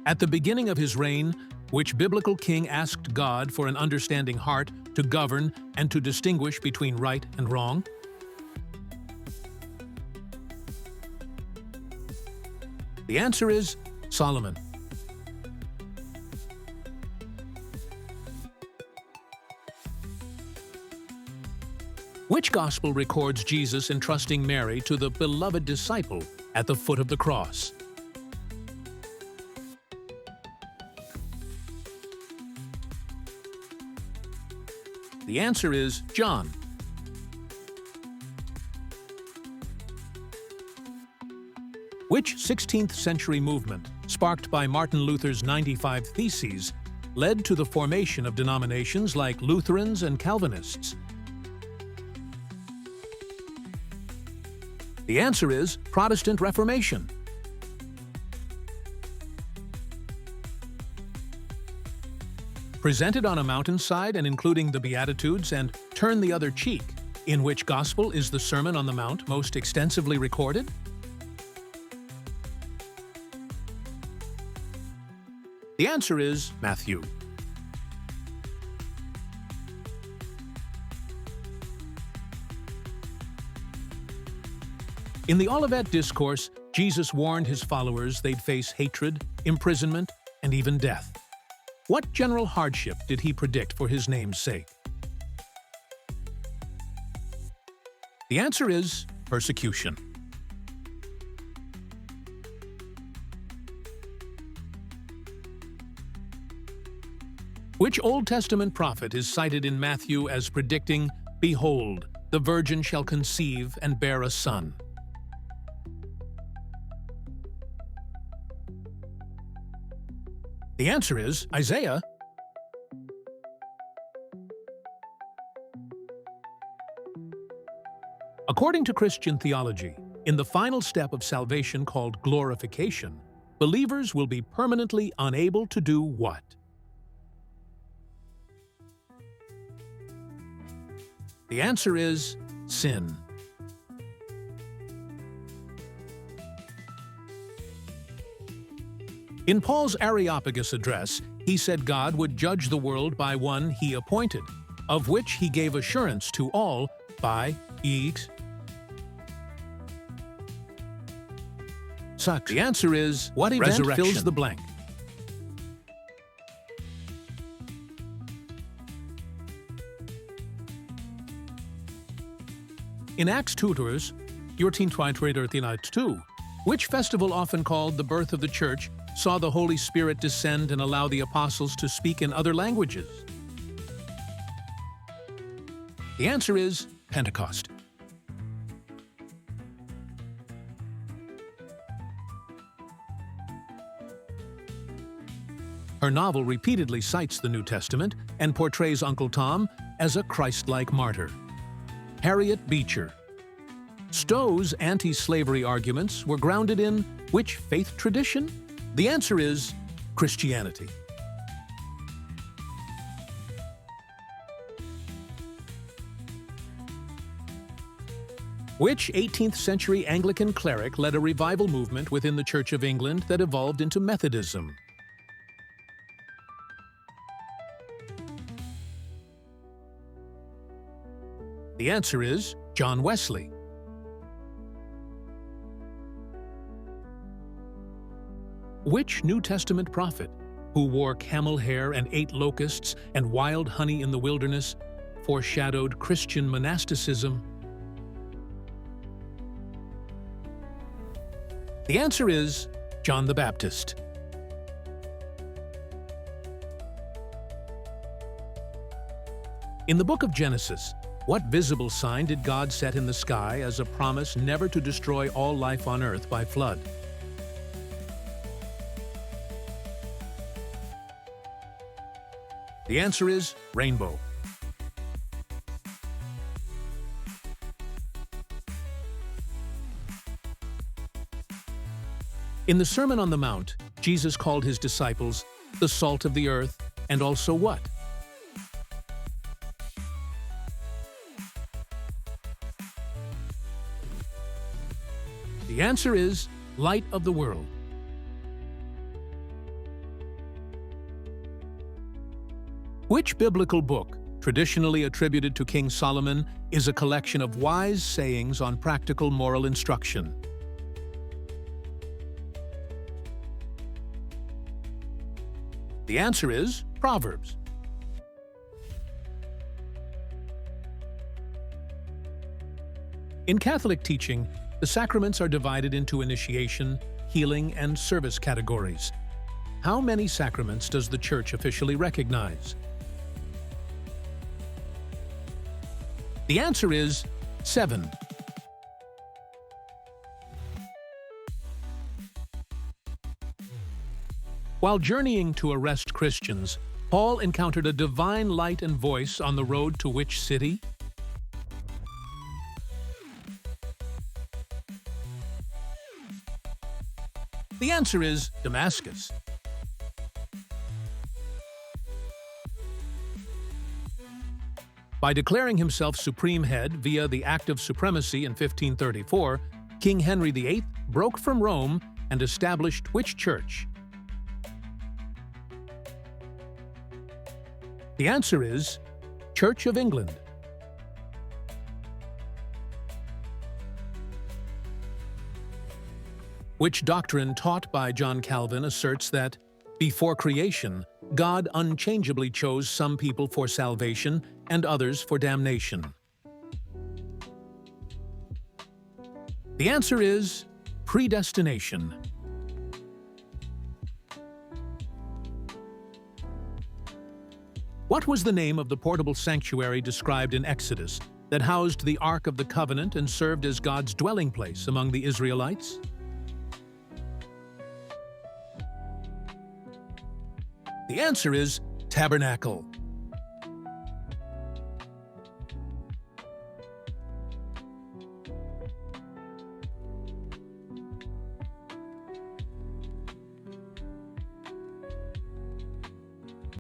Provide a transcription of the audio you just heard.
At the beginning of his reign, which biblical king asked God for an understanding heart to govern and to distinguish between right and wrong? The answer is Solomon. Which gospel records Jesus entrusting Mary to the beloved disciple at the foot of the cross? The answer is John. Which 16th century movement, sparked by Martin Luther's 95 Theses, led to the formation of denominations like Lutherans and Calvinists? The answer is Protestant Reformation. Presented on a mountainside and including the Beatitudes and Turn the Other Cheek, in which gospel is the Sermon on the Mount most extensively recorded? The answer is Matthew. In the Olivet Discourse, Jesus warned his followers they'd face hatred, imprisonment, and even death. What general hardship did he predict for his name's sake? The answer is persecution. Which Old Testament prophet is cited in Matthew as predicting, "Behold, the virgin shall conceive and bear a son"? The answer is Isaiah. According to Christian theology, in the final step of salvation called glorification, believers will be permanently unable to do what? The answer is sin. In Paul's Areopagus address, he said God would judge the world by one he appointed, of which he gave assurance to all by such. The answer is what event fills the blank? In Acts tutors, your teen twitrader Theology 2, which festival often called the birth of the church saw the Holy Spirit descend and allow the apostles to speak in other languages? The answer is Pentecost. Her novel repeatedly cites the New Testament and portrays Uncle Tom as a Christ-like martyr. Harriet Beecher. Stowe's anti-slavery arguments were grounded in which faith tradition? The answer is Christianity. Which 18th century Anglican cleric led a revival movement within the Church of England that evolved into Methodism? The answer is John Wesley. Which New Testament prophet, who wore camel hair and ate locusts and wild honey in the wilderness, foreshadowed Christian monasticism? The answer is John the Baptist. In the book of Genesis, what visible sign did God set in the sky as a promise never to destroy all life on earth by flood? The answer is rainbow. In the Sermon on the Mount, Jesus called his disciples the salt of the earth and also what? The answer is light of the world. Which biblical book, traditionally attributed to King Solomon, is a collection of wise sayings on practical moral instruction? The answer is Proverbs. In Catholic teaching, the sacraments are divided into initiation, healing, and service categories. How many sacraments does the Church officially recognize? The answer is 7. While journeying to arrest Christians, Paul encountered a divine light and voice on the road to which city? The answer is Damascus. By declaring himself supreme head via the Act of Supremacy in 1534, King Henry VIII broke from Rome and established which church? The answer is Church of England. Which doctrine taught by John Calvin asserts that, before creation, God unchangeably chose some people for salvation and others for damnation? The answer is predestination. What was the name of the portable sanctuary described in Exodus that housed the Ark of the Covenant and served as God's dwelling place among the Israelites? The answer is tabernacle.